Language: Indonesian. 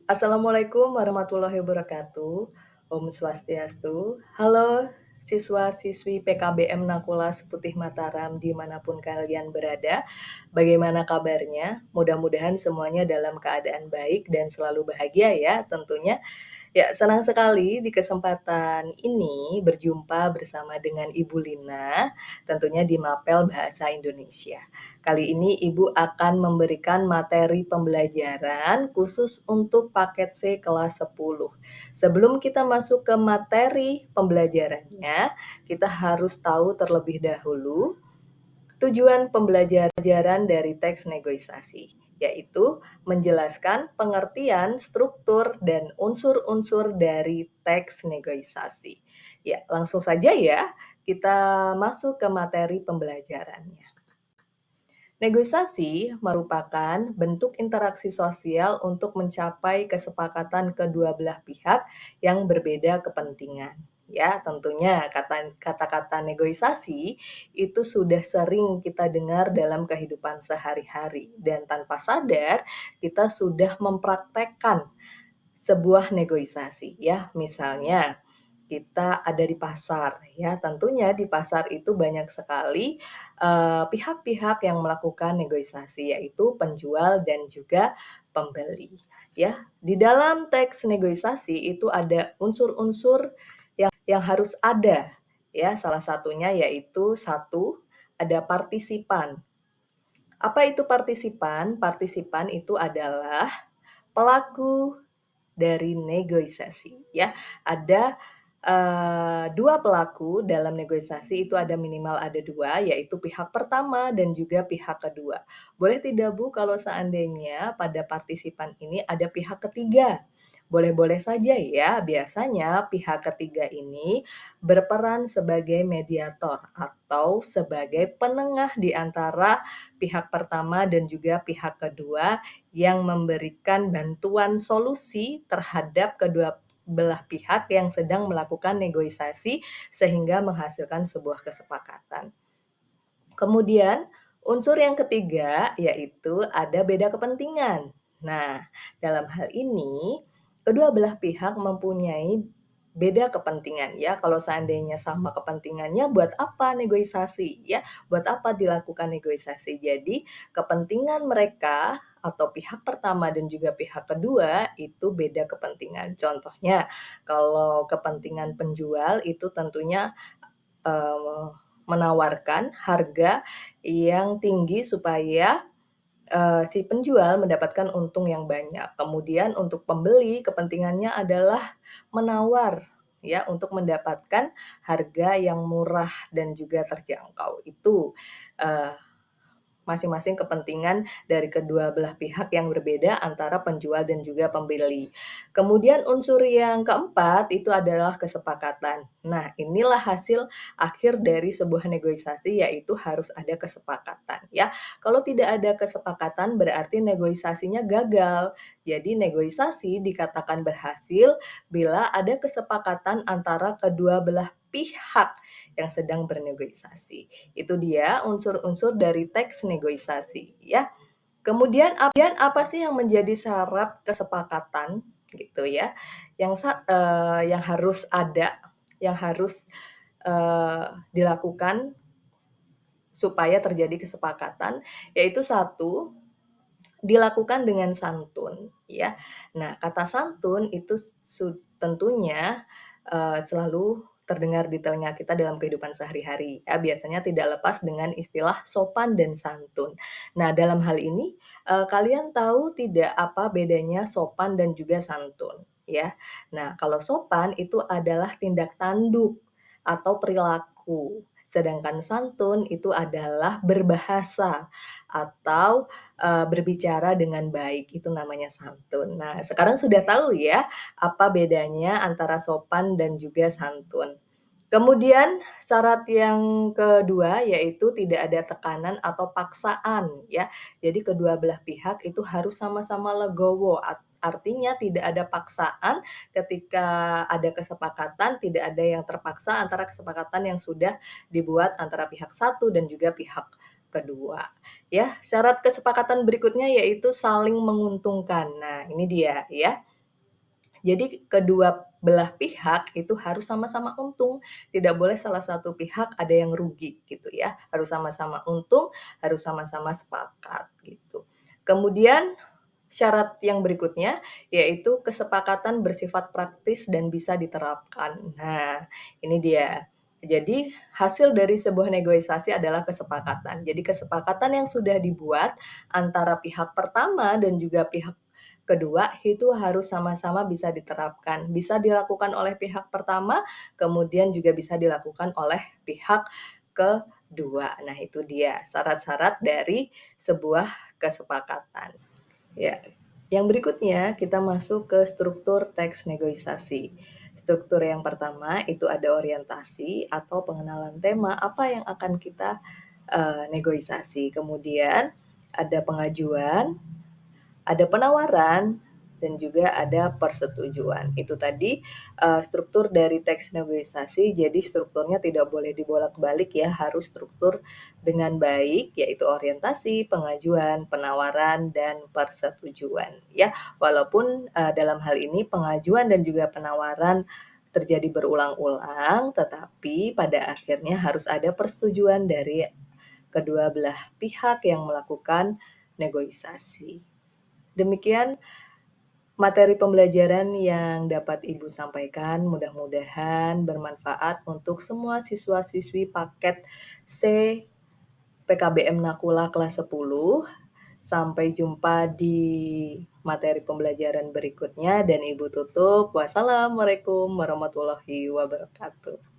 Assalamualaikum warahmatullahi wabarakatuh. Om Swastiastu. Halo siswa-siswi PKBM Nakula Seputih Mataram dimanapun kalian berada. Bagaimana kabarnya? Mudah-mudahan semuanya dalam keadaan baik dan selalu bahagia ya tentunya. Ya, senang sekali di kesempatan ini berjumpa bersama dengan Ibu Lina, tentunya di Mapel Bahasa Indonesia. Kali ini Ibu akan memberikan materi pembelajaran khusus untuk paket C kelas 10. Sebelum kita masuk ke materi pembelajarannya, kita harus tahu terlebih dahulu tujuan pembelajaran dari teks negosiasi, yaitu menjelaskan pengertian, struktur, dan unsur-unsur dari teks negosiasi. Ya, langsung saja ya, kita masuk ke materi pembelajarannya. Negosiasi merupakan bentuk interaksi sosial untuk mencapai kesepakatan kedua belah pihak yang berbeda kepentingan. Ya, tentunya kata-kata negosiasi itu sudah sering kita dengar dalam kehidupan sehari-hari dan tanpa sadar kita sudah mempraktekkan sebuah negosiasi ya. Misalnya kita ada di pasar ya, tentunya di pasar itu banyak sekali pihak-pihak yang melakukan negosiasi yaitu penjual dan juga pembeli ya. Di dalam teks negosiasi itu ada unsur-unsur yang harus ada ya. Salah satunya yaitu satu, ada partisipan. Apa itu partisipan? Partisipan itu adalah pelaku dari negosiasi ya. Ada, 2 pelaku dalam negosiasi itu ada minimal ada 2 yaitu pihak pertama dan juga pihak kedua. Boleh tidak Bu kalau seandainya pada partisipan ini ada pihak ketiga? Boleh-boleh saja ya, biasanya pihak ketiga ini berperan sebagai mediator atau sebagai penengah di antara pihak pertama dan juga pihak kedua yang memberikan bantuan solusi terhadap kedua belah pihak yang sedang melakukan negosiasi sehingga menghasilkan sebuah kesepakatan. Kemudian unsur yang ketiga yaitu ada beda kepentingan. Nah, dalam hal ini kedua belah pihak mempunyai beda kepentingan ya. Kalau seandainya sama kepentingannya buat apa negosiasi ya? Buat apa dilakukan negosiasi? Jadi kepentingan mereka atau pihak pertama dan juga pihak kedua itu beda kepentingan. Contohnya kalau kepentingan penjual itu tentunya eee, menawarkan harga yang tinggi supaya, si penjual mendapatkan untung yang banyak. Kemudian untuk pembeli kepentingannya adalah menawar ya, untuk mendapatkan harga yang murah dan juga terjangkau. Itu, eee masing-masing kepentingan dari kedua belah pihak yang berbeda antara penjual dan juga pembeli. Kemudian unsur yang keempat itu adalah kesepakatan. Nah, inilah hasil akhir dari sebuah negosiasi yaitu harus ada kesepakatan ya. Kalau tidak ada kesepakatan berarti negosiasinya gagal. Jadi negosiasi dikatakan berhasil bila ada kesepakatan antara kedua belah pihak yang sedang bernegosiasi. Itu dia unsur-unsur dari teks negosiasi ya. Kemudian apa sih yang menjadi syarat kesepakatan gitu ya, yang harus ada, yang harus, dilakukan supaya terjadi kesepakatan, yaitu satu, dilakukan dengan santun ya. Nah, kata santun itu tentunya, selalu terdengar di telinga kita dalam kehidupan sehari-hari ya, biasanya tidak lepas dengan istilah sopan dan santun. Nah, dalam hal ini, kalian tahu tidak apa bedanya sopan dan juga santun ya? Nah, kalau sopan itu adalah tindak tanduk atau perilaku, sedangkan santun itu adalah berbahasa atau berbicara dengan baik, itu namanya santun. Nah, sekarang sudah tahu ya, apa bedanya antara sopan dan juga santun. Kemudian syarat yang kedua yaitu tidak ada tekanan atau paksaan ya. Jadi kedua belah pihak itu harus sama-sama legowo, artinya tidak ada paksaan ketika ada kesepakatan, tidak ada yang terpaksa antara kesepakatan yang sudah dibuat antara pihak satu dan juga pihak kedua. Ya, syarat kesepakatan berikutnya yaitu saling menguntungkan. Nah, ini dia ya. Jadi kedua belah pihak itu harus sama-sama untung, tidak boleh salah satu pihak ada yang rugi gitu ya, harus sama-sama untung, harus sama-sama sepakat gitu. Kemudian syarat yang berikutnya yaitu kesepakatan bersifat praktis dan bisa diterapkan. Nah, ini dia. Jadi hasil dari sebuah negosiasi adalah kesepakatan. Jadi kesepakatan yang sudah dibuat antara pihak pertama dan juga pihak kedua itu harus sama-sama bisa diterapkan. Bisa dilakukan oleh pihak pertama, kemudian juga bisa dilakukan oleh pihak kedua. Nah, itu dia syarat-syarat dari sebuah kesepakatan. Ya, yang berikutnya kita masuk ke struktur teks negosiasi. Struktur yang pertama itu ada orientasi atau pengenalan tema apa yang akan kita negosiasi. Kemudian ada pengajuan, ada penawaran, dan juga ada persetujuan. Itu tadi, struktur dari teks negosiasi, jadi strukturnya tidak boleh dibolak-balik ya, harus struktur dengan baik, yaitu orientasi, pengajuan, penawaran, dan persetujuan ya. Walaupun, dalam hal ini pengajuan dan juga penawaran terjadi berulang-ulang, tetapi pada akhirnya harus ada persetujuan dari kedua belah pihak yang melakukan negosiasi. Demikian materi pembelajaran yang dapat Ibu sampaikan, mudah-mudahan bermanfaat untuk semua siswa-siswi paket C PKBM Nakula kelas 10. Sampai jumpa di materi pembelajaran berikutnya dan Ibu tutup. Wassalamualaikum warahmatullahi wabarakatuh.